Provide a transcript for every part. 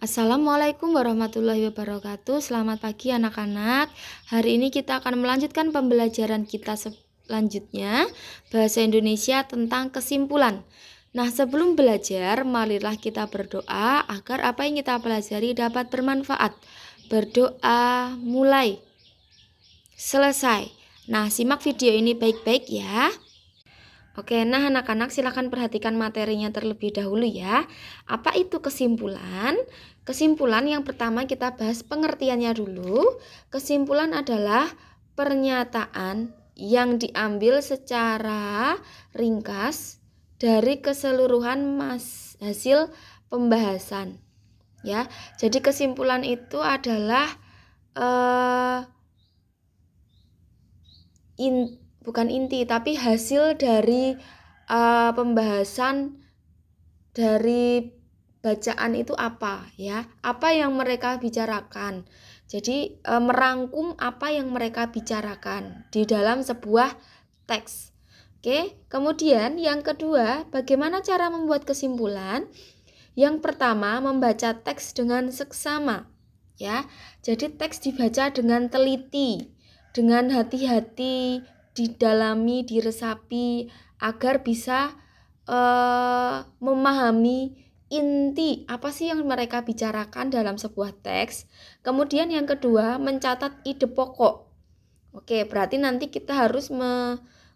Assalamualaikum warahmatullahi wabarakatuh. Selamat pagi anak-anak. Hari ini kita akan melanjutkan pembelajaran kita selanjutnya, Bahasa Indonesia tentang kesimpulan. Nah, sebelum belajar, marilah kita berdoa agar apa yang kita pelajari dapat bermanfaat. Berdoa mulai. Selesai. Nah, simak video ini baik-baik ya. Oke, nah anak-anak silakan perhatikan materinya terlebih dahulu ya. Apa itu kesimpulan? Kesimpulan yang pertama kita bahas pengertiannya dulu. Kesimpulan adalah pernyataan yang diambil secara ringkas dari keseluruhan hasil pembahasan. Ya, jadi kesimpulan itu adalah bukan inti, tapi hasil dari pembahasan dari bacaan itu apa ya, apa yang mereka bicarakan. Jadi merangkum apa yang mereka bicarakan di dalam sebuah teks. Oke, kemudian yang kedua, bagaimana cara membuat kesimpulan? Yang pertama, membaca teks dengan seksama ya. Jadi teks dibaca dengan teliti, dengan hati-hati, didalami, diresapi agar bisa memahami inti apa sih yang mereka bicarakan dalam sebuah teks. Kemudian yang kedua, mencatat ide pokok. Oke, berarti nanti kita harus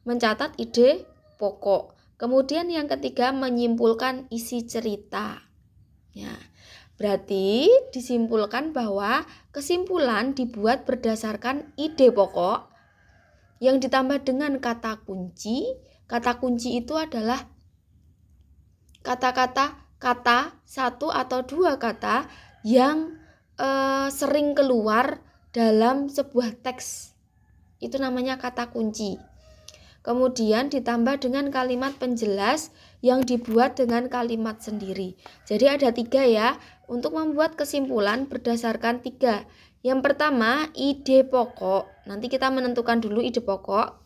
mencatat ide pokok. Kemudian yang ketiga, menyimpulkan isi cerita. Ya, berarti disimpulkan bahwa kesimpulan dibuat berdasarkan ide pokok yang ditambah dengan kata kunci. Kata kunci itu adalah kata satu atau dua kata yang sering keluar dalam sebuah teks. Itu namanya kata kunci. Kemudian ditambah dengan kalimat penjelas yang dibuat dengan kalimat sendiri. Jadi ada 3 ya. Untuk membuat kesimpulan berdasarkan 3. Yang pertama, ide pokok. Nanti kita menentukan dulu ide pokok.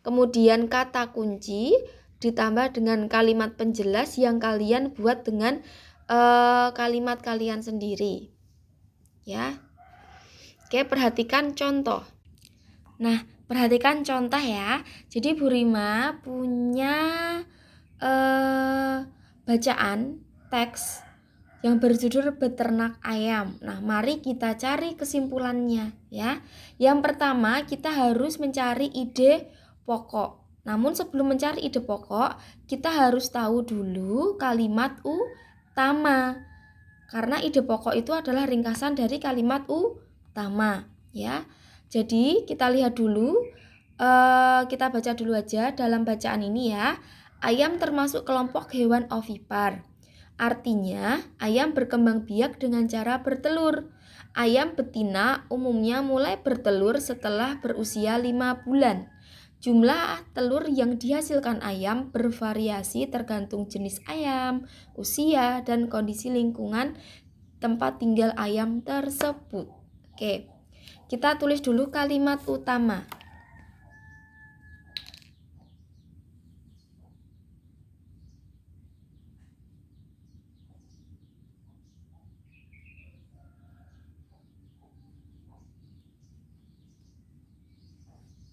Kemudian kata kunci ditambah dengan kalimat penjelas yang kalian buat dengan kalimat kalian sendiri. Ya. Oke, perhatikan contoh. Nah, perhatikan contoh ya. Jadi Bu Rima punya bacaan teks yang berjudul Beternak Ayam. Nah, mari kita cari kesimpulannya ya. Yang pertama, kita harus mencari ide pokok. Namun sebelum mencari ide pokok, kita harus tahu dulu kalimat utama. Karena ide pokok itu adalah ringkasan dari kalimat utama ya. Jadi kita lihat dulu, kita baca dulu aja dalam bacaan ini ya. Ayam termasuk kelompok hewan ovipar. Artinya ayam berkembang biak dengan cara bertelur. Ayam betina umumnya mulai bertelur setelah berusia 5 bulan. Jumlah telur yang dihasilkan ayam bervariasi tergantung jenis ayam, usia, dan kondisi lingkungan tempat tinggal ayam tersebut. Oke. Kita tulis dulu kalimat utama.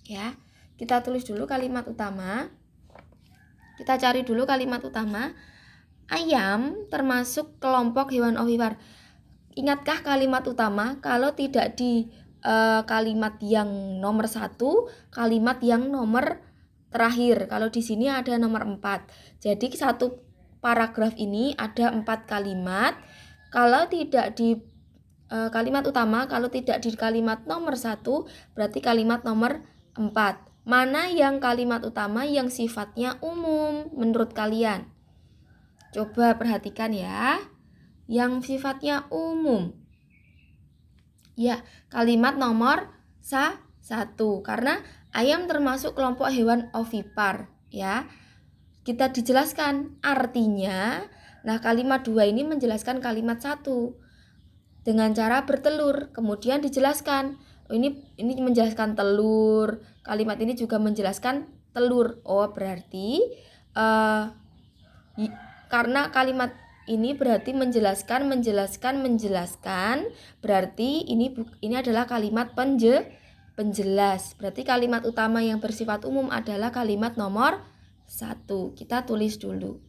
Ya, kita tulis dulu kalimat utama. Kita cari dulu kalimat utama. Ayam termasuk kelompok hewan ovipar. Ingatkah kalimat utama? Kalau tidak di kalimat yang nomor 1, kalimat yang nomor terakhir. Kalau di sini ada nomor 4. Jadi satu paragraf ini ada 4 kalimat. Kalau tidak di kalimat utama, kalau tidak di kalimat nomor 1, berarti kalimat nomor 4. Mana yang kalimat utama yang sifatnya umum menurut kalian? Coba perhatikan ya. Yang sifatnya umum. Ya, kalimat nomor 1 karena ayam termasuk kelompok hewan ovipar ya. Kita dijelaskan artinya. Nah, kalimat 2 ini menjelaskan kalimat 1 dengan cara bertelur. Kemudian dijelaskan, ini menjelaskan telur. Kalimat ini juga menjelaskan telur. Oh, berarti karena kalimat Ini berarti menjelaskan. Berarti ini adalah kalimat penjelas. Berarti kalimat utama yang bersifat umum adalah kalimat nomor 1. Kita tulis dulu.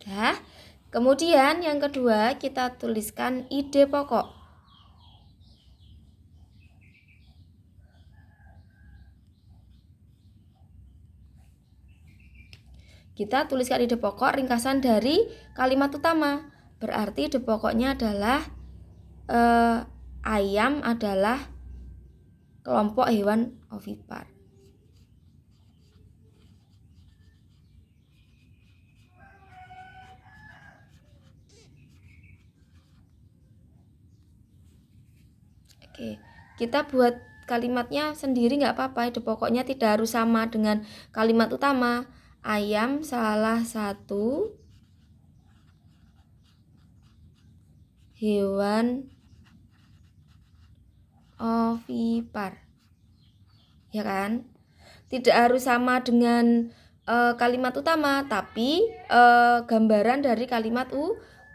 Nah, kemudian yang kedua kita tuliskan ide pokok. Kita tuliskan ide pokok ringkasan dari kalimat utama. Berarti ide pokoknya adalah ayam adalah kelompok hewan ovipar. Oke, kita buat kalimatnya sendiri nggak apa-apa. Ide pokoknya tidak harus sama dengan kalimat utama. Ayam salah satu hewan ovipar, ya kan? Tidak harus sama dengan kalimat utama, tapi gambaran dari kalimat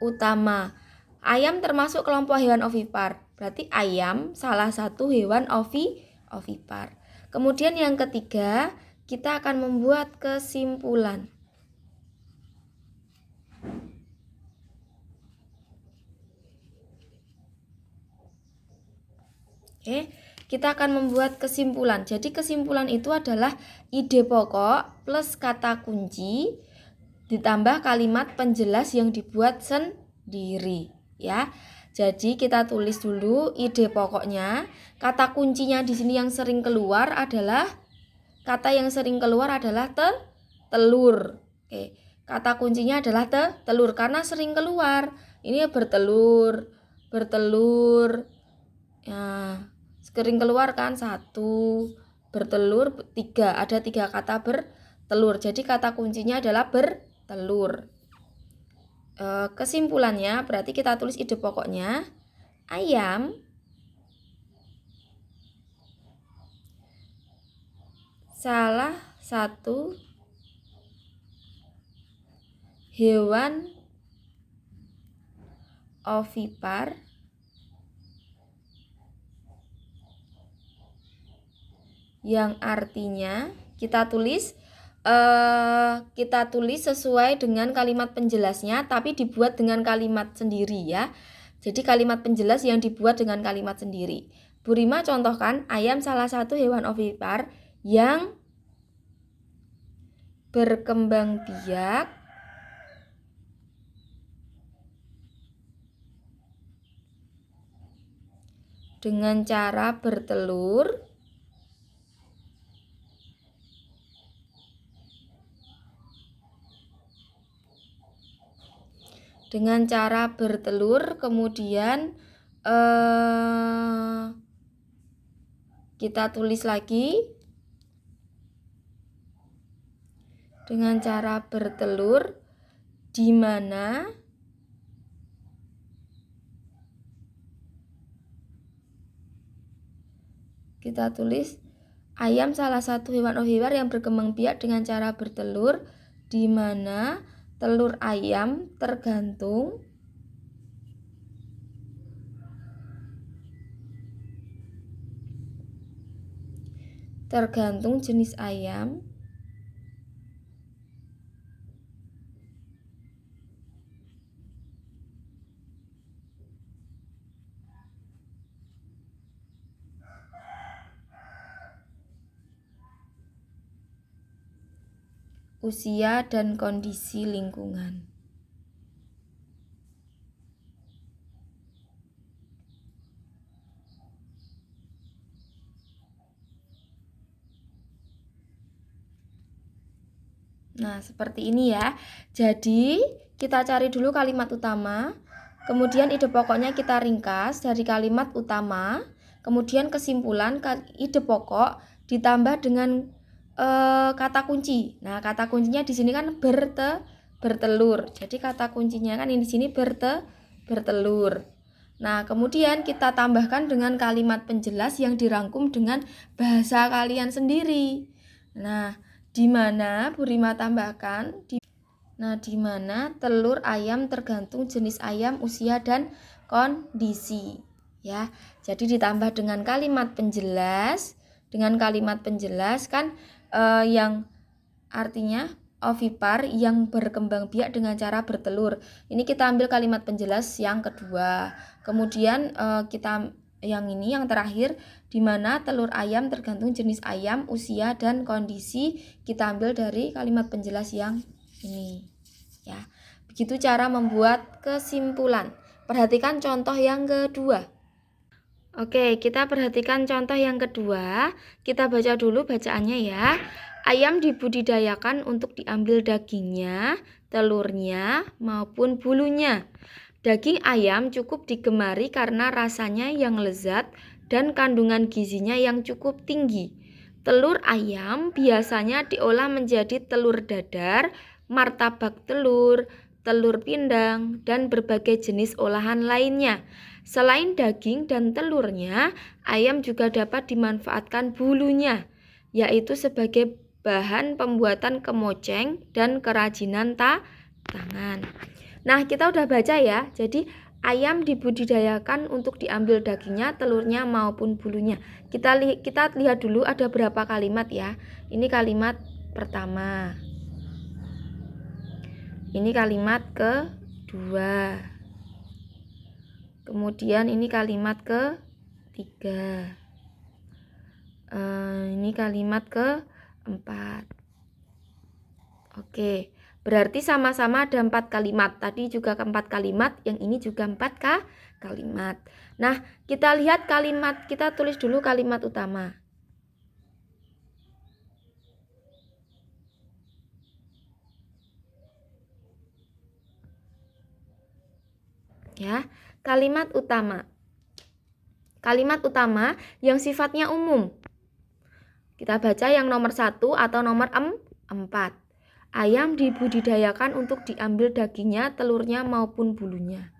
utama. Ayam termasuk kelompok hewan ovipar. Berarti ayam salah satu hewan ovipar. Kemudian yang ketiga, kita akan membuat kesimpulan. Oke, kita akan membuat kesimpulan. Jadi kesimpulan itu adalah ide pokok plus kata kunci ditambah kalimat penjelas yang dibuat sendiri, ya. Jadi kita tulis dulu ide pokoknya. Kata kuncinya di sini yang sering keluar adalah telur. Oke, kata kuncinya adalah telur karena sering keluar. Ini bertelur. Ya, sering keluar kan 1, bertelur 3. Ada 3 kata bertelur. Jadi kata kuncinya adalah bertelur. Kesimpulannya berarti kita tulis ide pokoknya ayam salah satu hewan ovipar yang artinya kita tulis sesuai dengan kalimat penjelasnya, tapi dibuat dengan kalimat sendiri, ya. Jadi kalimat penjelas yang dibuat dengan kalimat sendiri. Bu Rima contohkan, ayam salah satu hewan ovipar yang berkembang biak dengan cara bertelur kemudian kita tulis lagi dengan cara bertelur di mana kita tulis ayam salah satu hewan ovipar yang berkembang biak dengan cara bertelur di mana telur ayam tergantung jenis ayam usia dan kondisi lingkungan. Nah, seperti ini ya. Jadi, kita cari dulu kalimat utama. Kemudian ide pokoknya kita ringkas dari kalimat utama. Kemudian kesimpulan, ide pokok ditambah dengan kata kunci. Nah, kata kuncinya di sini kan bertelur. Jadi kata kuncinya kan ini di sini bertelur. Nah, kemudian kita tambahkan dengan kalimat penjelas yang dirangkum dengan bahasa kalian sendiri. Nah, di mana Bu Rima tambahkan? Di mana telur ayam tergantung jenis ayam, usia dan kondisi. Ya, jadi ditambah dengan kalimat penjelas. Dengan kalimat penjelas kan yang artinya ovipar yang berkembang biak dengan cara bertelur. Ini kita ambil kalimat penjelas yang kedua. Kemudian kita yang ini yang terakhir, di mana telur ayam tergantung jenis ayam, usia dan kondisi, kita ambil dari kalimat penjelas yang ini. Ya, begitu cara membuat kesimpulan. Perhatikan contoh yang kedua. Oke, kita perhatikan contoh yang kedua. Kita baca dulu bacaannya ya. Ayam dibudidayakan untuk diambil dagingnya, telurnya, maupun bulunya. Daging ayam cukup digemari karena rasanya yang lezat dan kandungan gizinya yang cukup tinggi. Telur ayam biasanya diolah menjadi telur dadar, martabak telur, telur pindang, dan berbagai jenis olahan lainnya. Selain daging dan telurnya, ayam juga dapat dimanfaatkan bulunya, yaitu sebagai bahan pembuatan kemoceng dan kerajinan tangan. Nah, kita udah baca ya. Jadi ayam dibudidayakan untuk diambil dagingnya, telurnya maupun bulunya. Kita lihat dulu ada berapa kalimat ya. Ini kalimat pertama. Ini kalimat kedua. Kemudian ini kalimat ketiga. Ini kalimat keempat. Oke. Berarti sama-sama ada 4 kalimat. Tadi juga keempat kalimat, yang ini juga 4 kalimat. Nah, kita lihat kalimat, kita tulis dulu kalimat utama. Ya, kalimat utama. Kalimat utama yang sifatnya umum. Kita baca yang nomor 1 atau nomor 4. Ayam dibudidayakan untuk diambil dagingnya, telurnya maupun bulunya.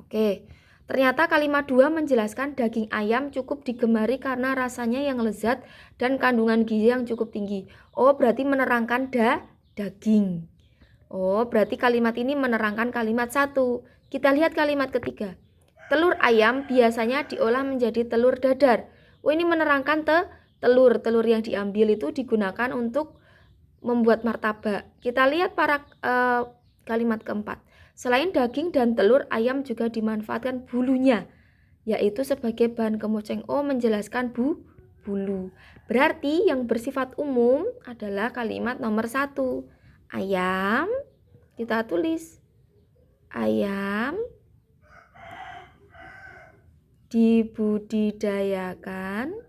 Oke, ternyata kalimat 2 menjelaskan daging ayam cukup digemari karena rasanya yang lezat dan kandungan gizi yang cukup tinggi. Oh, berarti menerangkan daging. Oh, berarti kalimat ini menerangkan kalimat 1. Kita lihat kalimat ketiga. Telur ayam biasanya diolah menjadi telur dadar. Oh, ini menerangkan telur yang diambil itu digunakan untuk membuat martabak. Kita lihat kalimat keempat. Selain daging dan telur, ayam juga dimanfaatkan bulunya, yaitu sebagai bahan kemoceng. Oh, menjelaskan bulu. Berarti yang bersifat umum adalah kalimat nomor 1. Ayam, kita tulis. Ayam dibudidayakan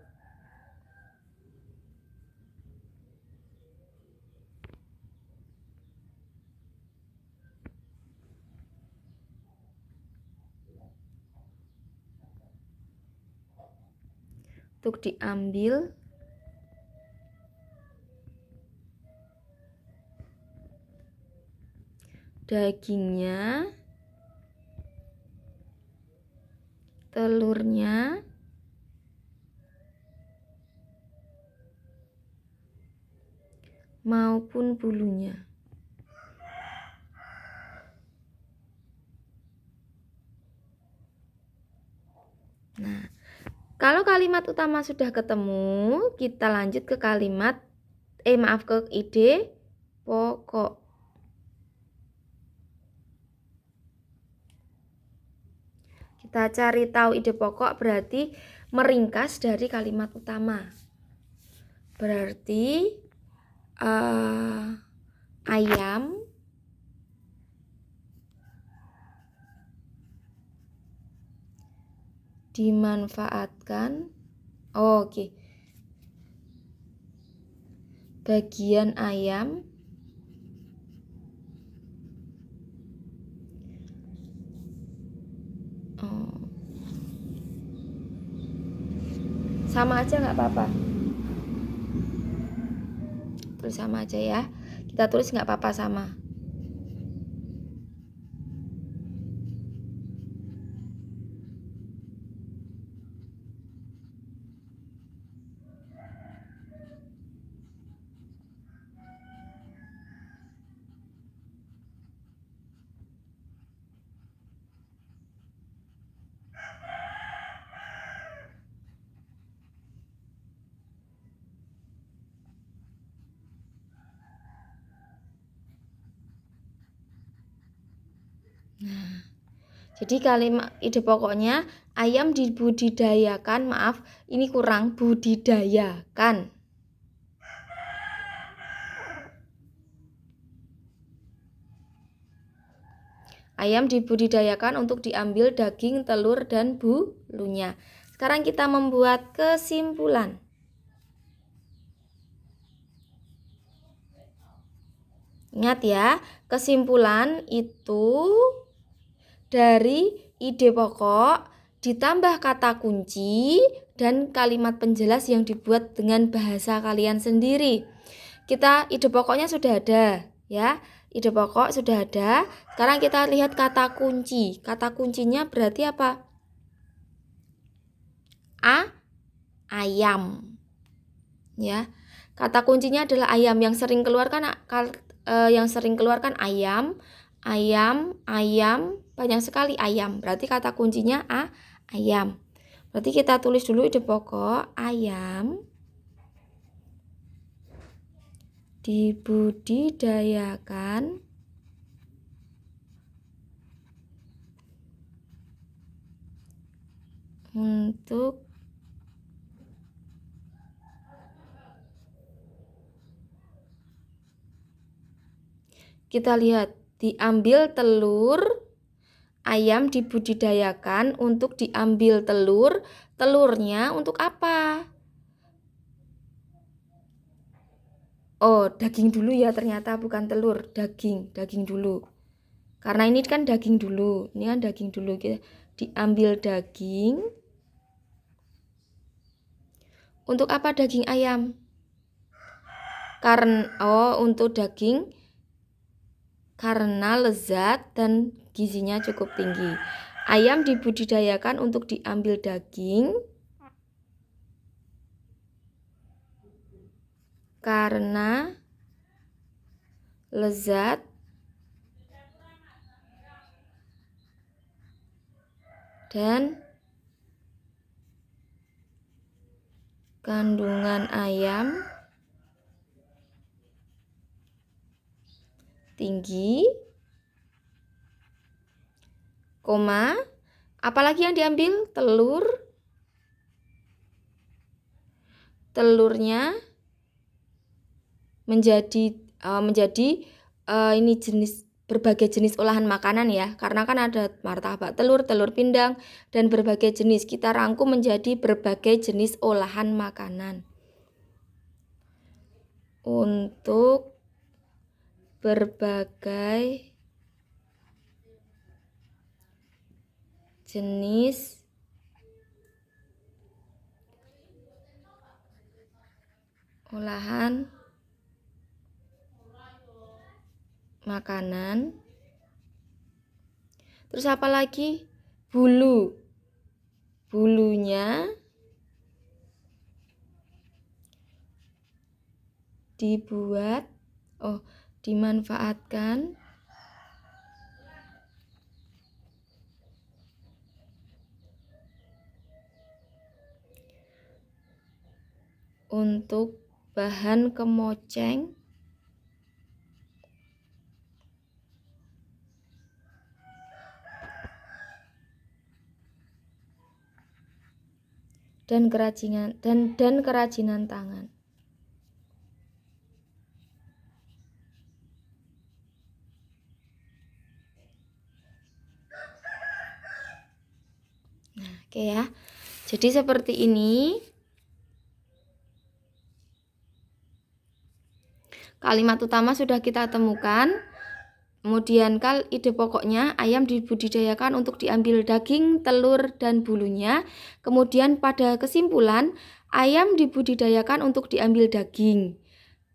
untuk diambil dagingnya, telurnya, maupun bulunya. Nah, kalau kalimat utama sudah ketemu, kita lanjut ke ke ide pokok. Kita cari tahu ide pokok berarti meringkas dari kalimat utama. Berarti ayam dimanfaatkan. Oke. Bagian ayam Sama aja nggak apa-apa. Tulis sama aja ya. Kita tulis nggak apa-apa sama. Nah, jadi kalimat ide pokoknya ayam dibudidayakan, maaf, ini kurang, budidayakan. Ayam dibudidayakan untuk diambil daging, telur, dan bulunya. Sekarang kita membuat kesimpulan. Ingat ya, kesimpulan itu dari ide pokok ditambah kata kunci dan kalimat penjelas yang dibuat dengan bahasa kalian sendiri. Ide pokoknya sudah ada ya. Ide pokok sudah ada. Sekarang kita lihat kata kunci. Kata kuncinya berarti apa? Ayam. Ya. Kata kuncinya adalah ayam. Yang sering keluarkan ayam, banyak sekali ayam. Berarti kata kuncinya ayam. Berarti kita tulis dulu ide pokok, ayam dibudidayakan untuk kita lihat diambil telur. Ayam dibudidayakan untuk diambil telur. Telurnya untuk apa? Oh, daging dulu ya, ternyata bukan telur, daging dulu. Karena ini kan daging dulu. Ini kan daging dulu. Kita diambil daging. Untuk apa daging ayam? Untuk daging karena lezat dan gizinya cukup tinggi. Ayam dibudidayakan untuk diambil daging karena lezat dan kandungan ayam tinggi, apalagi yang diambil? Telurnya menjadi ini berbagai jenis olahan makanan ya, karena kan ada martabak telur, telur pindang, dan berbagai jenis. Kita rangkum menjadi berbagai jenis olahan makanan. Untuk berbagai jenis olahan makanan. Terus apa lagi? Bulunya dimanfaatkan untuk bahan kemoceng dan kerajinan tangan. Nah, oke ya. Jadi seperti ini. Kalimat utama sudah kita temukan. Kemudian ide pokoknya, ayam dibudidayakan untuk diambil daging, telur, dan bulunya. Kemudian pada kesimpulan, ayam dibudidayakan untuk diambil daging.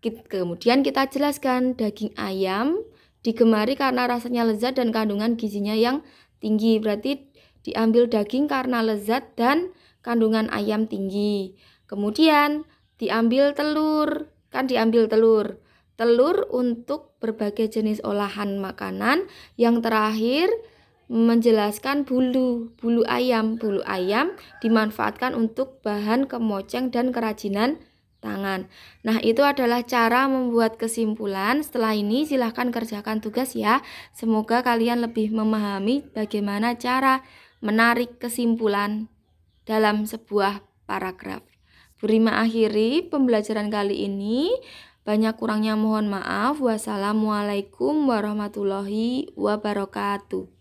Kemudian kita jelaskan daging ayam digemari karena rasanya lezat dan kandungan gizinya yang tinggi. Berarti diambil daging karena lezat dan kandungan ayam tinggi. Kemudian diambil telur, kan diambil telur. Telur untuk berbagai jenis olahan makanan. Yang terakhir menjelaskan bulu ayam. Bulu ayam dimanfaatkan untuk bahan kemoceng dan kerajinan tangan. Nah, itu adalah cara membuat kesimpulan. Setelah ini silahkan kerjakan tugas ya. Semoga kalian lebih memahami bagaimana cara menarik kesimpulan dalam sebuah paragraf. Bu Rima akhiri pembelajaran kali ini. Banyak kurangnya mohon maaf. Wassalamualaikum warahmatullahi wabarakatuh.